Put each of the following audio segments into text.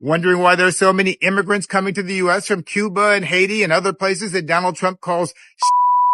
Wondering why there are so many immigrants coming to the U.S. from Cuba and Haiti and other places that Donald Trump calls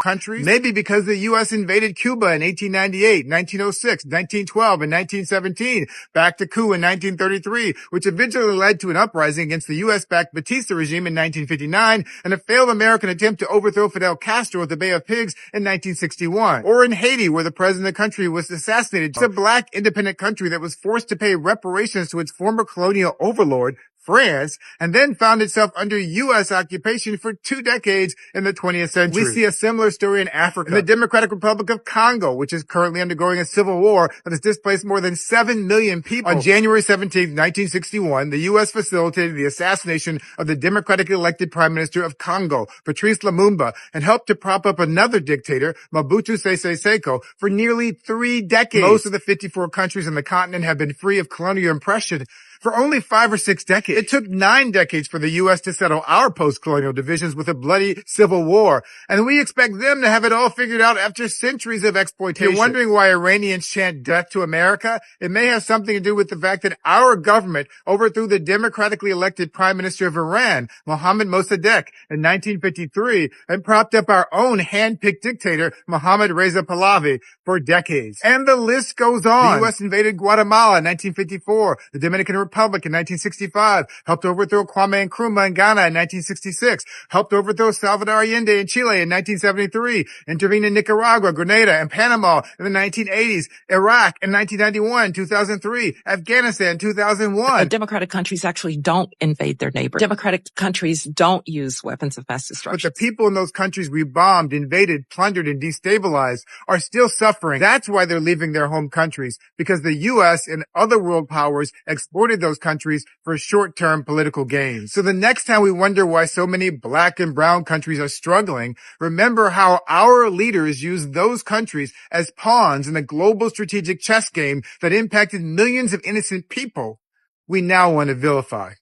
countries? Maybe because the U.S. invaded Cuba in 1898, 1906, 1912, and 1917, backed a coup in 1933, which eventually led to an uprising against the U.S.-backed Batista regime in 1959 and a failed American attempt to overthrow Fidel Castro at the Bay of Pigs in 1961. Or in Haiti, where the president of the country was assassinated. It's a black independent country that was forced to pay reparations to its former colonial overlord, France, and then found itself under U.S. occupation for 2 decades in the 20th century. We see a similar story in Africa, in the Democratic Republic of Congo, which is currently undergoing a civil war that has displaced more than 7 million people. On January 17, 1961, the U.S. facilitated the assassination of the democratically elected Prime Minister of Congo, Patrice Lumumba, and helped to prop up another dictator, Mobutu Sese Seko, for nearly 3 decades. Most of the 54 countries on the continent have been free of colonial oppression for only 5 or 6 decades. It took 9 decades for the U.S. to settle our post-colonial divisions with a bloody civil war, and we expect them to have it all figured out after centuries of exploitation. You're wondering why Iranians chant death to America? It may have something to do with the fact that our government overthrew the democratically elected Prime Minister of Iran, Mohammad Mossadegh, in 1953, and propped up our own hand-picked dictator, Mohammad Reza Pahlavi, for decades. And the list goes on. The U.S. invaded Guatemala in 1954, the Dominican Republic in 1965, helped overthrow Kwame Nkrumah in Ghana in 1966, helped overthrow Salvador Allende in Chile in 1973, intervened in Nicaragua, Grenada, and Panama in the 1980s, Iraq in 1991, 2003, Afghanistan 2001. Democratic countries actually don't invade their neighbors. Democratic countries don't use weapons of mass destruction. But the people in those countries we bombed, invaded, plundered, and destabilized are still suffering. That's why they're leaving their home countries, because the U.S. and other world powers exploited those countries for short-term political gains. So the next time we wonder why so many black and brown countries are struggling, remember how our leaders used those countries as pawns in a global strategic chess game that impacted millions of innocent people we now want to vilify.